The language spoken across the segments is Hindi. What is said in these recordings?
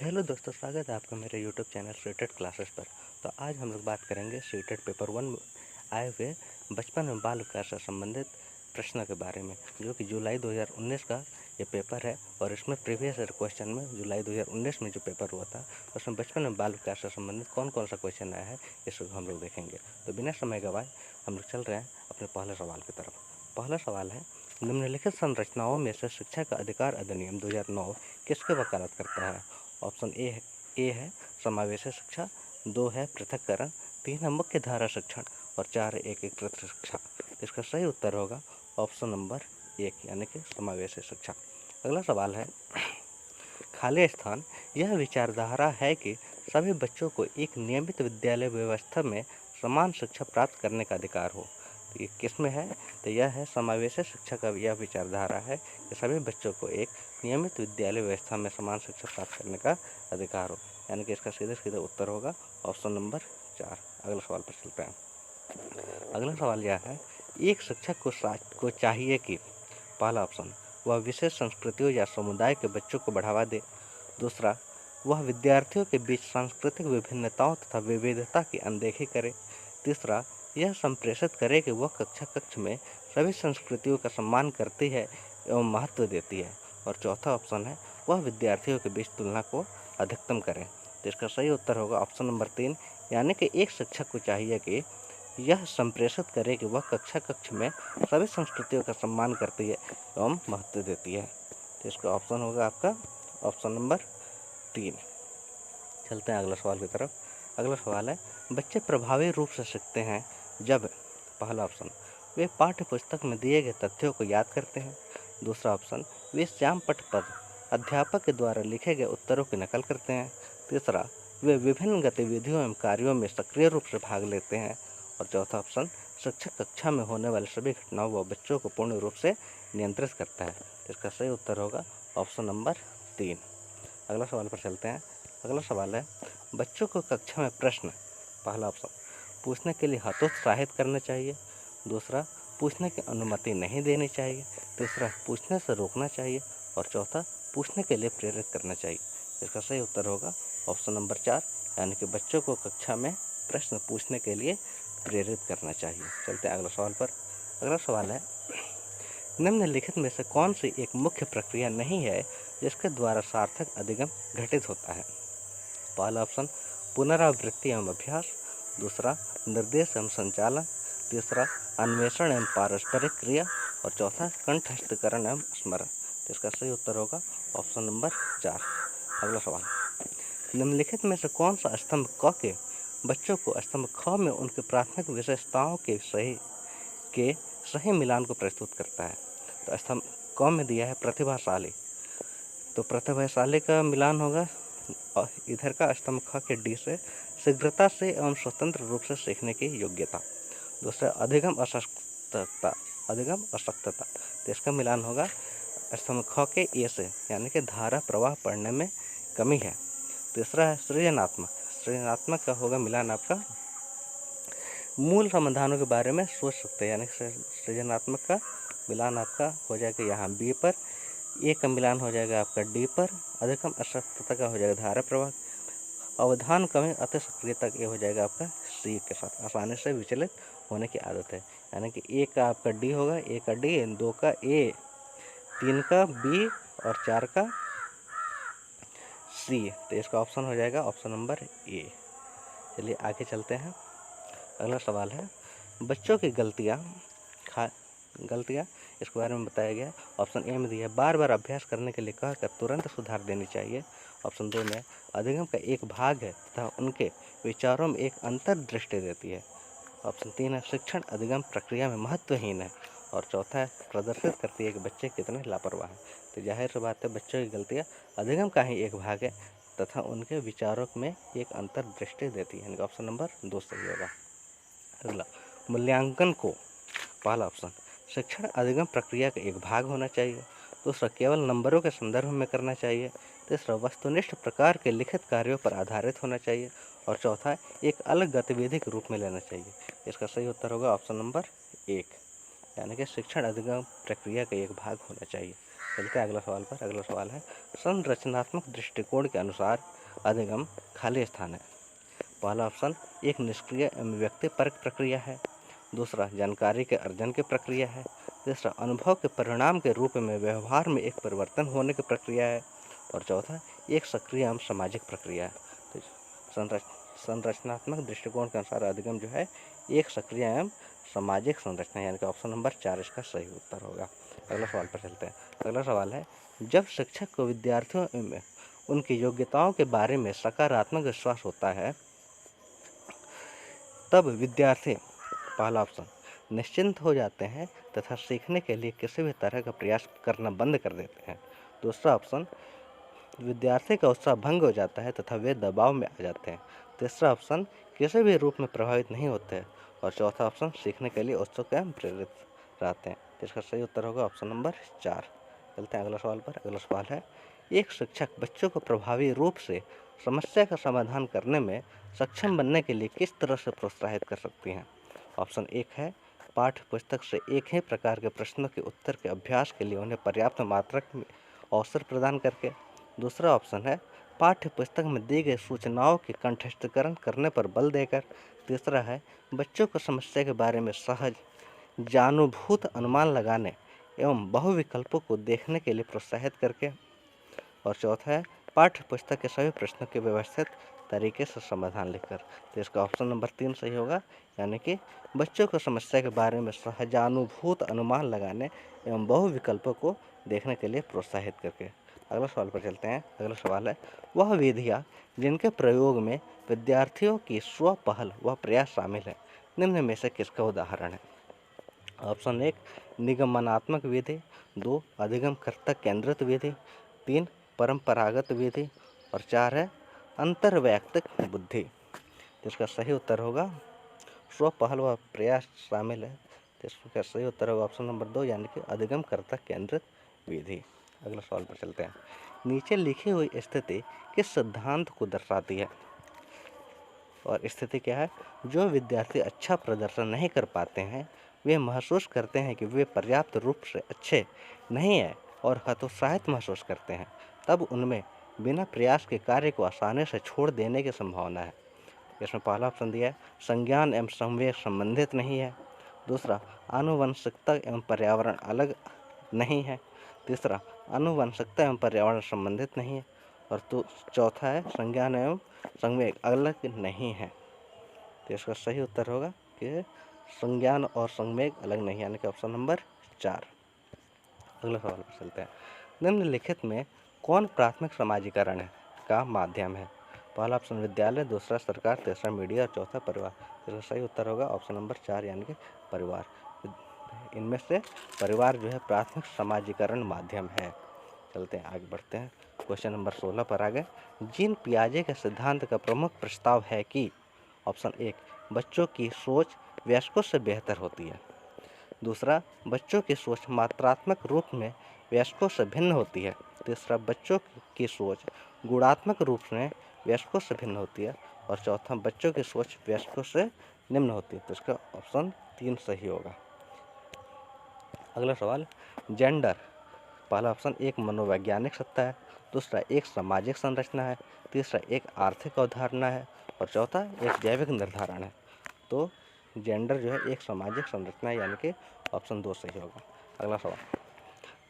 हेलो दोस्तों, स्वागत है आपका मेरे यूट्यूब चैनल सीटेट क्लासेस पर। तो आज हम लोग बात करेंगे सीटेट पेपर 1 आए हुए बचपन में बाल विकास से संबंधित प्रश्न के बारे में, जो कि जुलाई 2019 का ये पेपर है। और इसमें प्रीवियस ईयर क्वेश्चन में जुलाई 2019 में जो पेपर हुआ था उसमें बचपन में बाल विकास से संबंधित कौन कौन सा क्वेश्चन आया है इसको हम लोग देखेंगे। तो बिना समय गवाए हम लोग चल रहे हैं अपने पहले सवाल की तरफ। पहला सवाल है, निम्नलिखित संरचनाओं में से शिक्षा का अधिकार अधिनियम 2009 किसकी वकालत करता है? ऑप्शन ए है समावेशी शिक्षा, 2 है पृथक्करण, 3 है मुख्य धारा शिक्षण और 4 है एकीकृत शिक्षा। इसका सही उत्तर होगा ऑप्शन नंबर 1 यानी कि समावेशी शिक्षा। अगला सवाल है, खाली स्थान यह विचारधारा है कि सभी बच्चों को एक नियमित विद्यालय व्यवस्था में समान शिक्षा प्राप्त करने का अधिकार हो। तो ये किस में है? तो यह है समावेशी शिक्षा का यह विचारधारा है कि सभी बच्चों को एक नियमित विद्यालय व्यवस्था में समान शिक्षा प्राप्त करने का अधिकार हो, यानी कि इसका सीधे सीधे उत्तर होगा ऑप्शन नंबर 4। अगला सवाल पर चलते हैं। अगला सवाल यह है, एक शिक्षक को चाहिए कि पहला ऑप्शन वह विशेष संस्कृतियों या समुदाय के बच्चों को बढ़ावा दे, दूसरा वह विद्यार्थियों के बीच सांस्कृतिक विभिन्नताओं तथा विविधता की अनदेखी करे, तीसरा यह संप्रेषित करे कि वह कक्ष में सभी संस्कृतियों का सम्मान करती है एवं महत्व देती है, और चौथा ऑप्शन है वह विद्यार्थियों के बीच तुलना को अधिकतम करे। तो इसका सही उत्तर होगा ऑप्शन नंबर 3, यानी कि एक शिक्षक को चाहिए कि यह संप्रेषित करे कि वह कक्ष में सभी संस्कृतियों का सम्मान करती है एवं महत्व देती है। तो इसका ऑप्शन होगा आपका ऑप्शन नंबर 3। चलते हैं अगला सवाल की तरफ। अगला सवाल है, बच्चे प्रभावी रूप से सीखते हैं जब पहला ऑप्शन वे पाठ्य पुस्तक में दिए गए तथ्यों को याद करते हैं, दूसरा ऑप्शन वे श्यामपट्ट पर अध्यापक के द्वारा लिखे गए उत्तरों की नकल करते हैं, तीसरा वे विभिन्न गतिविधियों एवं कार्यों में सक्रिय रूप से भाग लेते हैं, और चौथा ऑप्शन शिक्षक कक्षा में होने वाली सभी घटनाओं व बच्चों को पूर्ण रूप से नियंत्रित करता है। इसका सही उत्तर होगा ऑप्शन नंबर 3। अगला सवाल पर चलते हैं। अगला सवाल है, बच्चों को कक्षा में प्रश्न पहला ऑप्शन पूछने के लिए हतोत्साहित करना चाहिए, दूसरा पूछने की अनुमति नहीं देनी चाहिए, तीसरा पूछने से रोकना चाहिए, और चौथा पूछने के लिए प्रेरित करना चाहिए। इसका सही उत्तर होगा ऑप्शन नंबर 4, यानी कि बच्चों को कक्षा में प्रश्न पूछने के लिए प्रेरित करना चाहिए। चलते हैं अगला सवाल पर। अगला सवाल है, निम्नलिखित में से कौन सी एक मुख्य प्रक्रिया नहीं है जिसके द्वारा सार्थक अधिगम घटित होता है? पहला ऑप्शन पुनरावृत्ति एवं अभ्यास, दूसरा निर्देश एवं संचालन, तीसरा अन्वेषण एवं पारस्परिक क्रिया, और चौथा कंठस्थीकरण एवं स्मरण। तो इसका सही उत्तर होगा ऑप्शन नंबर 4। अगला सवाल, निम्नलिखित में से कौन सा स्तंभ क के बच्चों को स्तंभ ख में उनकी प्राथमिक विशेषताओं के सही मिलान को प्रस्तुत करता है? तो स्तंभ क में दिया है प्रतिभाशाली, तो प्रतिभाशाली का मिलान होगा और इधर का स्तंभ ख के डी से शीघ्रता से एवं स्वतंत्र रूप से सीखने की योग्यता, दूसरा अधिगम अशक्तता, तो इसका मिलान होगा स्तंभ ख के ए से, यानी कि धारा प्रवाह पढ़ने में कमी है। तीसरा है सृजनात्मक का होगा मिलान आपका मूल समाधानों के बारे में सोच सकते हैं, यानी सृजनात्मक का मिलान आपका हो जाएगा यहाँ बी पर, ए का मिलान हो जाएगा आपका डी पर, अधिकम अशक्तता का हो जाएगा धारा प्रवाह, अवधान कमी अति सक्रियता ये हो जाएगा आपका सी के साथ। आसानी से विचलित होने की आदत है, यानी कि ए का आपका डी होगा, ए का डी, 2 का ए, 3 का बी और 4 का सी। तो इसका ऑप्शन हो जाएगा ऑप्शन नंबर ए। चलिए आगे चलते हैं। अगला सवाल है, बच्चों की गलतियाँ इसके बारे में बताया गया। ऑप्शन ए में दिया है बार बार अभ्यास करने के लिए कहकर तुरंत सुधार देनी चाहिए। ऑप्शन 2 में अधिगम का एक भाग है तथा उनके विचारों में एक अंतर्दृष्टि देती है। ऑप्शन 3 है शिक्षण अधिगम प्रक्रिया में महत्वहीन है, और चौथा है प्रदर्शित करती है कि बच्चे कितने लापरवाह हैं। तो जाहिर सी बात है बच्चों की गलतियाँ अधिगम का ही एक भाग है तथा उनके विचारों में एक अंतर्दृष्टि देती है, यानी ऑप्शन नंबर 2 सही होगा। अगला, मूल्यांकन को पहला ऑप्शन शिक्षण अधिगम प्रक्रिया का एक भाग होना चाहिए, दूसरा केवल नंबरों के संदर्भ में करना चाहिए, तीसरा वस्तुनिष्ठ प्रकार के लिखित कार्यों पर आधारित होना चाहिए, और चौथा एक अलग गतिविधि के रूप में लेना चाहिए। इसका सही उत्तर होगा ऑप्शन नंबर 1, यानी कि शिक्षण अधिगम प्रक्रिया का एक भाग होना चाहिए। चलते हैं अगला सवाल पर। अगला सवाल है, संरचनात्मक दृष्टिकोण के अनुसार अधिगम खाली स्थान है। पहला ऑप्शन एक निष्क्रिय एवं व्यक्तिपरक प्रक्रिया है। दूसरा जानकारी के अर्जन की प्रक्रिया है। तीसरा अनुभव के परिणाम के रूप में व्यवहार में एक परिवर्तन होने की प्रक्रिया है। और चौथा एक सक्रिय एवं सामाजिक प्रक्रिया है। तो संरचनात्मक दृष्टिकोण के अनुसार अधिगम जो है एक सक्रिय एवं सामाजिक संरचना, यानी कि ऑप्शन नंबर 4 इसका सही उत्तर होगा। अगला सवाल पर चलते हैं। अगला सवाल है, जब शिक्षक को विद्यार्थियों में उनकी योग्यताओं के बारे में सकारात्मक विश्वास होता है तब विद्यार्थी, पहला ऑप्शन, निश्चिंत हो जाते हैं तथा सीखने के लिए किसी भी तरह का प्रयास करना बंद कर देते हैं। दूसरा ऑप्शन, विद्यार्थी का उत्साह भंग हो जाता है तथा वे दबाव में आ जाते हैं। तीसरा ऑप्शन, किसी भी रूप में प्रभावित नहीं होते हैं। और चौथा ऑप्शन, सीखने के लिए उत्सुक एवं प्रेरित रहते हैं। जिसका सही उत्तर होगा ऑप्शन नंबर 4। चलते हैं अगला सवाल पर। अगला सवाल है, एक शिक्षक बच्चों को प्रभावी रूप से समस्या का समाधान करने में सक्षम बनने के लिए किस तरह से प्रोत्साहित कर सकती हैं। ऑप्शन 1 है, पाठ्य पुस्तक से एक ही प्रकार के प्रश्नों के उत्तर के अभ्यास के लिए उन्हें पर्याप्त मात्रा में अवसर प्रदान करके। दूसरा ऑप्शन है, पाठ्य पुस्तक में दी गई सूचनाओं के कंठस्थीकरण करने पर बल देकर। तीसरा है, बच्चों को समस्या के बारे में सहज जानूभूत अनुमान लगाने एवं बहुविकल्पों को देखने के लिए प्रोत्साहित करके। और चौथा है, पाठ्य पुस्तक के सभी प्रश्नों के व्यवस्थित तरीके से समाधान लिखकर। तो इसका ऑप्शन नंबर 3 सही होगा, यानी कि बच्चों को समस्या के बारे में सहजानुभूत अनुमान लगाने एवं बहुविकल्पों को देखने के लिए प्रोत्साहित करके। अगला सवाल पर चलते हैं। अगला सवाल है, वह विधियाँ जिनके प्रयोग में विद्यार्थियों की स्व पहल व प्रयास शामिल है, निम्न में से किसका उदाहरण है। ऑप्शन 1 निगमनात्मक विधि, 2 अधिगमकर्ता केंद्रित विधि, 3 परंपरागत विधि और 4 है अंतर्वैयक्तिक बुद्धि। जिसका सही उत्तर होगा, स्व पहल व प्रयास शामिल है। तो इसका सही उत्तर होगा ऑप्शन नंबर 2, यानी कि अधिगमकर्ता केंद्रित विधि। अगला सवाल पर चलते हैं। नीचे लिखी हुई स्थिति किस सिद्धांत को दर्शाती है। और स्थिति क्या है, जो विद्यार्थी अच्छा प्रदर्शन नहीं कर पाते हैं वे महसूस करते हैं कि वे पर्याप्त रूप से अच्छे नहीं हैं और हतोत्साहित महसूस करते हैं, तब उनमें बिना प्रयास के कार्य को आसानी से छोड़ देने की संभावना है। इसमें पहला ऑप्शन दिया है, संज्ञान एवं संवेग संबंधित नहीं है। दूसरा, आनुवंशिकता एवं पर्यावरण अलग नहीं है। तीसरा, आनुवंशिकता एवं पर्यावरण संबंधित नहीं है। और तो चौथा है, संज्ञान एवं संवेग अलग नहीं है। तो इसका सही उत्तर होगा कि संज्ञान और संवेग अलग नहीं, यानी कि ऑप्शन नंबर 4। अगला सवाल पर चलते हैं। निम्नलिखित में कौन प्राथमिक समाजीकरण का माध्यम है। पहला ऑप्शन विद्यालय, दूसरा सरकार, तीसरा मीडिया और चौथा परिवार। इसका सही उत्तर होगा ऑप्शन नंबर 4, यानी कि परिवार। इनमें से परिवार जो है प्राथमिक समाजीकरण माध्यम है। चलते हैं आगे बढ़ते हैं। क्वेश्चन नंबर 16 पर आ गए। जीन पियाजे के सिद्धांत का प्रमुख प्रस्ताव है कि ऑप्शन 1 बच्चों की सोच वयस्कों से बेहतर होती है। दूसरा, बच्चों की सोच मात्रात्मक रूप में वयस्कों से भिन्न होती है। तीसरा, बच्चों की सोच गुणात्मक रूप में वयस्कों से भिन्न होती है। और चौथा, बच्चों की सोच वयस्कों से निम्न होती है। तो इसका ऑप्शन 3 सही होगा। अगला सवाल, जेंडर, पहला ऑप्शन एक मनोवैज्ञानिक सत्ता है, दूसरा एक सामाजिक संरचना है, तीसरा एक आर्थिक अवधारणा है और चौथा एक जैविक निर्धारण है। तो जेंडर जो है एक सामाजिक संरचना है, यानी कि ऑप्शन 2 सही होगा। अगला सवाल,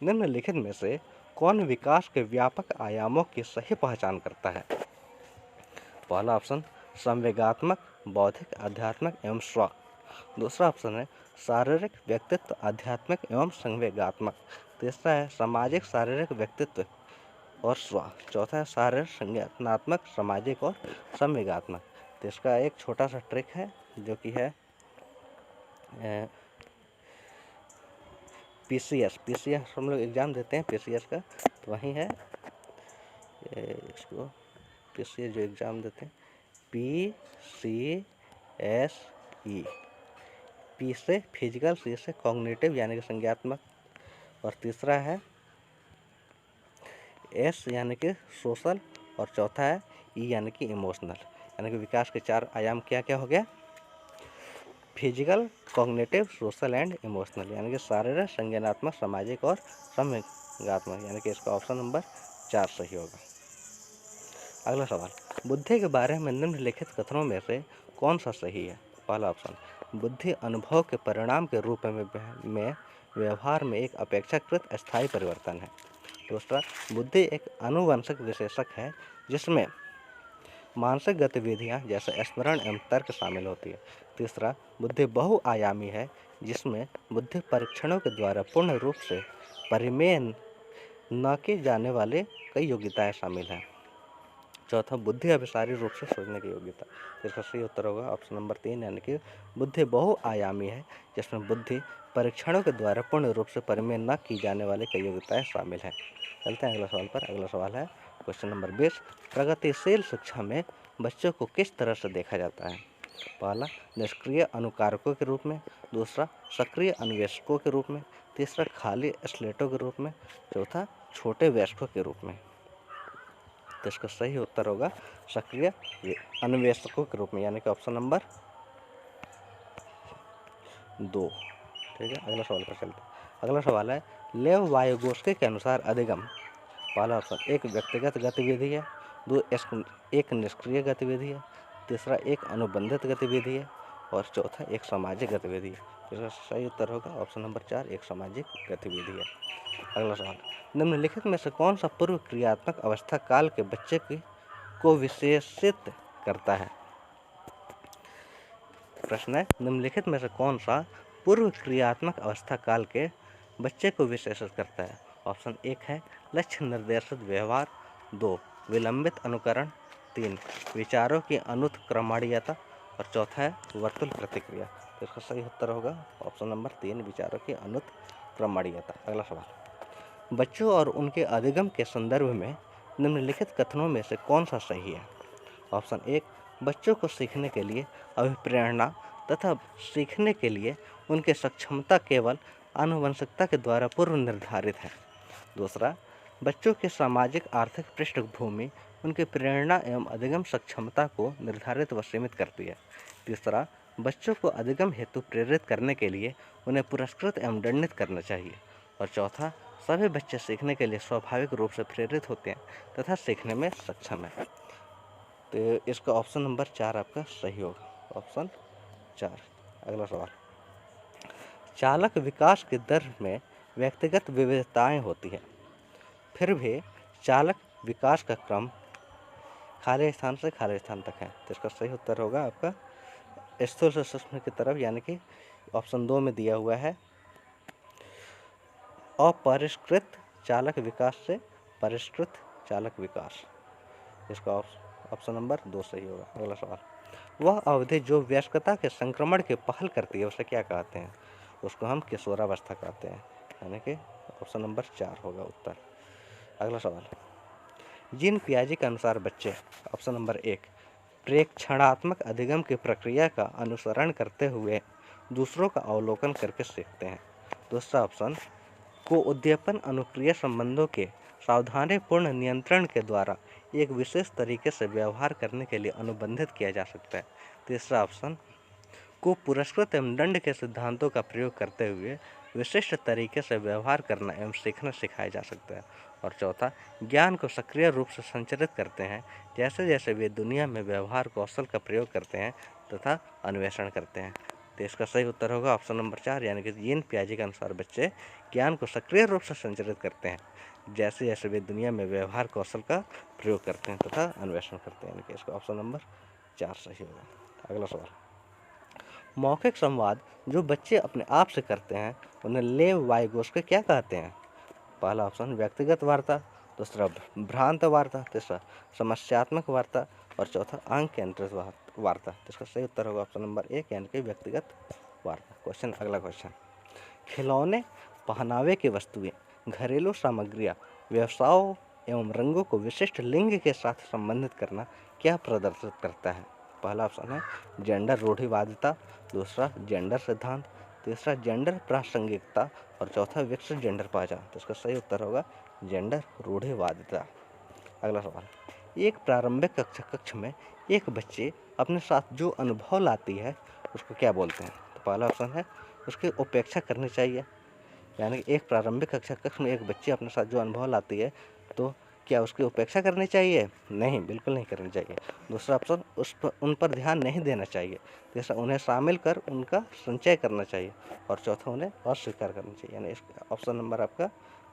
निम्नलिखित में से कौन विकास के व्यापक आयामों की सही पहचान करता है। पहला ऑप्शन संवेगात्मक, बौद्धिक, आध्यात्मिक एवं स्व। दूसरा ऑप्शन है शारीरिक, व्यक्तित्व, आध्यात्मिक एवं संवेगात्मक। तीसरा है सामाजिक, शारीरिक, व्यक्तित्व और स्व। चौथा है शारीरिक, संज्ञानात्मक, सामाजिक और संवेगात्मक। तो इसका एक छोटा सा ट्रिक है जो कि है पीसीएस हम लोग एग्ज़ाम देते हैं पीसीएस का, तो वहीं है इसको पीसीएस जो एग्ज़ाम देते हैं PCSE। पी से फिजिकल, सी से कॉग्निटिव यानी कि संज्ञात्मक और तीसरा है S यानी कि सोशल और चौथा है E यानी कि इमोशनल। यानी कि विकास के 4 आयाम क्या क्या हो गया, physical, cognitive, social and emotional, यानी कि शारीरिक, संज्ञानात्मक, सामाजिक और गात्मक, यानी कि इसका ऑप्शन नंबर 4 सही होगा। अगला सवाल, बुद्धि के बारे में निम्नलिखित कथनों में से कौन सा सही है? पहला ऑप्शन, बुद्धि अनुभव के परिणाम के रूप में व्यवहार में एक अपेक्षाकृत अस्थायी परिवर्तन है। दूसरा, बुद्धि एक आनुवंशिक विशेषक है जिसमें मानसिक गतिविधियां जैसे स्मरण एवं तर्क शामिल होती है। तीसरा, बुद्धि बहुआयामी है जिसमें बुद्धि परीक्षणों के द्वारा पूर्ण रूप से परिमेय न की जाने वाले कई योग्यताएं शामिल हैं। चौथा, बुद्धि अभिसारी रूप से सोचने की योग्यता। इसका सही उत्तर होगा ऑप्शन नंबर 3, यानी कि बुद्धि बहुआयामी है जिसमें बुद्धि परीक्षणों के द्वारा पूर्ण रूप से परिमेय न की जाने वाले कई योग्यताएं शामिल हैं। चलते हैं अगला सवाल पर। अगला सवाल है क्वेश्चन नंबर 20, प्रगतिशील शिक्षा में बच्चों को किस तरह से देखा जाता है? पहला, निष्क्रिय अनुकारकों के रूप में। दूसरा, सक्रिय अन्वेषकों के रूप में। तीसरा, खाली स्लेटों के रूप में। चौथा, छोटे वयस्कों के रूप में। तो इसका सही उत्तर होगा सक्रिय अन्वेषकों के रूप में, यानी कि ऑप्शन नंबर 2। ठीक है, अगला सवाल पर चलते हैं। अगला सवाल है, लेव वायोगोस्की के अनुसार अधिगम। पहला ऑप्शन, एक व्यक्तिगत गतिविधि है। एक निष्क्रिय गतिविधि है। तीसरा, एक अनुबंधित गतिविधि है। और चौथा, एक सामाजिक गतिविधि है। इसका सही उत्तर होगा ऑप्शन नंबर 4, एक सामाजिक गतिविधि है। अगला सवाल, निम्नलिखित में से कौन सा पूर्व क्रियात्मक अवस्था काल के बच्चे को विशेषित करता है? प्रश्न है, निम्नलिखित में से कौन सा पूर्व क्रियात्मक अवस्था काल के बच्चे को विशेषित करता है? ऑप्शन 1 है लक्ष्य निर्देशित व्यवहार। 2, विलंबित अनुकरण। 3, विचारों की अनुत्क्रमणीयता। और चौथा है वर्तुल प्रतिक्रिया। तो इसका सही उत्तर होगा ऑप्शन नंबर 3, विचारों की अनुत्क्रमणीयता। अगला सवाल, बच्चों और उनके अधिगम के संदर्भ में निम्नलिखित कथनों में से कौन सा सही है? ऑप्शन 1, बच्चों को सीखने के लिए अभिप्रेरणा तथा सीखने के लिए उनके सक्षमता केवल आनुवंशिकता के द्वारा पूर्व निर्धारित है। दूसरा, बच्चों के सामाजिक आर्थिक पृष्ठभूमि उनके प्रेरणा एवं अधिगम सक्षमता को निर्धारित व सीमित करती है। तीसरा, बच्चों को अधिगम हेतु प्रेरित करने के लिए उन्हें पुरस्कृत एवं दंडित करना चाहिए। और चौथा, सभी बच्चे सीखने के लिए स्वाभाविक रूप से प्रेरित होते हैं तथा सीखने में सक्षम हैं। तो इसका ऑप्शन नंबर 4 आपका सही होगा, ऑप्शन 4। अगला सवाल, चालक विकास की दर में व्यक्तिगत विविधताएं होती है, फिर भी चालक विकास का क्रम खाली स्थान से खाली स्थान तक है। तो इसका सही उत्तर होगा आपका स्थूल से सूक्ष्म की तरफ, यानी कि ऑप्शन 2 में दिया हुआ है अपरिष्कृत चालक विकास से परिष्कृत चालक विकास। इसका ऑप्शन नंबर 2 सही होगा। अगला सवाल, वह अवधि जो वयस्कता के संक्रमण की पहल करती है उसे क्या कहते हैं? उसको हम किशोरावस्था कहते हैं, यानी कि ऑप्शन नंबर 4 होगा उत्तर। अगला सवाल, जीन पियाजे के अनुसार बच्चे ऑप्शन नंबर 1 प्रेक्षणात्मक अधिगम की प्रक्रिया का अनुसरण करते हुए दूसरों का अवलोकन करके सीखते हैं। दूसरा ऑप्शन को उद्दीपन अनुक्रिया संबंधों के सावधानीपूर्ण नियंत्रण के द्वारा एक विशेष तरीके से व्यवहार करने के लिए अनुबंधित किया जा सकता है। तीसरा ऑप्शन को पुरस्कृत एवं दंड के सिद्धांतों का प्रयोग करते हुए विशिष्ट तरीके से व्यवहार करना एवं सीखना सिखाया जा सकता है। और चौथा, ज्ञान को सक्रिय रूप से संचरित करते हैं जैसे जैसे वे दुनिया में व्यवहार कौशल का प्रयोग करते हैं तथा अन्वेषण करते हैं। तो इसका सही उत्तर होगा ऑप्शन नंबर 4, यानी कि जीन पियाजे के अनुसार बच्चे ज्ञान को सक्रिय रूप से संचरित करते हैं जैसे जैसे वे दुनिया में व्यवहार कौशल का प्रयोग करते हैं तथा अन्वेषण करते हैं, यानी कि इसका ऑप्शन नंबर 4 सही होगा। अगला सवाल, मौखिक संवाद जो बच्चे अपने आप से करते हैं उन्हें लेव वाइगोस्की क्या कहते हैं? पहला ऑप्शन व्यक्तिगत वार्ता। दूसरा, भ्रांत वार्ता। तीसरा, समस्यात्मक वार्ता। और चौथा, अंक केंद्रित वार्ता। इसका सही उत्तर होगा ऑप्शन नंबर 1, यानी कि व्यक्तिगत वार्ता। क्वेश्चन, अगला क्वेश्चन, खिलौने, पहनावे की वस्तुएं, घरेलू सामग्रियां, व्यवसायों एवं रंगों को विशिष्ट लिंग के साथ संबंधित करना क्या प्रदर्शित करता है? पहला ऑप्शन है जेंडर रूढ़िवादिता। दूसरा, जेंडर सिद्धांत। तीसरा, जेंडर प्रासंगिकता। और चौथा, विकसित जेंडर पहचान। तो इसका सही उत्तर होगा जेंडर रूढ़िवादिता। अगला सवाल, एक प्रारंभिक कक्ष में एक बच्चे अपने साथ जो अनुभव लाती है उसको क्या बोलते हैं? तो पहला ऑप्शन है उसकी उपेक्षा करनी चाहिए। यानी कि एक प्रारंभिक कक्षा कक्ष में एक बच्ची अपने साथ जो अनुभव लाती है, तो क्या उसकी उपेक्षा करनी चाहिए? नहीं, बिल्कुल नहीं करनी चाहिए। दूसरा ऑप्शन, उन पर ध्यान नहीं देना चाहिए। तीसरा, उन्हें शामिल कर उनका संचय करना चाहिए। और चौथा, उन्हें अस्वीकार करना चाहिए। यानी इस ऑप्शन नंबर आपका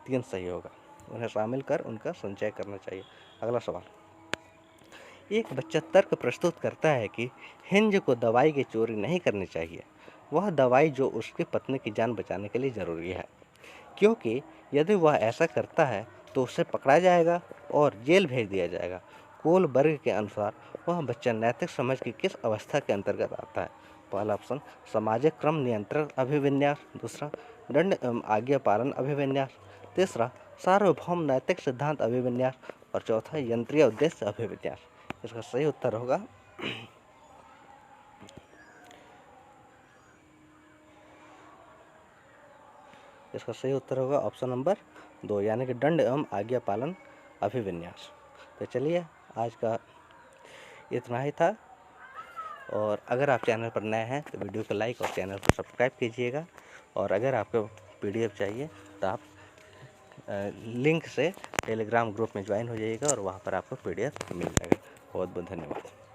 3 सही होगा। उन्हें शामिल कर उनका संचय करना चाहिए। अगला सवाल, एक बच्चा तर्क प्रस्तुत करता है कि हिंज को दवाई की चोरी नहीं करनी चाहिए। वह दवाई जो उसकी पत्नी की जान बचाने के लिए ज़रूरी है, क्योंकि यदि वह ऐसा करता है तो उसे पकड़ा जाएगा और जेल भेज दिया जाएगा। कोलबर्ग के अनुसार वह बच्चा नैतिक समझ की किस अवस्था के अंतर्गत आता है? पहला ऑप्शन, सामाजिक क्रम नियंत्रण अभिविन्यास। दूसरा, दंड एवं आज्ञा पालन अभिविन्यास। तीसरा, सार्वभौम नैतिक सिद्धांत अभिविन्यास। और चौथा, यंत्रीय उद्देश्य अभिविन्यास। इसका सही उत्तर होगा ऑप्शन नंबर 2, यानी कि दंड एवं आज्ञा पालन अभिविन्यास। तो चलिए, आज का इतना ही था। और अगर आप चैनल पर नए हैं तो वीडियो को लाइक और चैनल को सब्सक्राइब कीजिएगा। और अगर आपको PDF चाहिए तो आप लिंक से टेलीग्राम ग्रुप में ज्वाइन हो जाइएगा और वहाँ पर आपको PDF मिल जाएगा। बहुत बहुत धन्यवाद।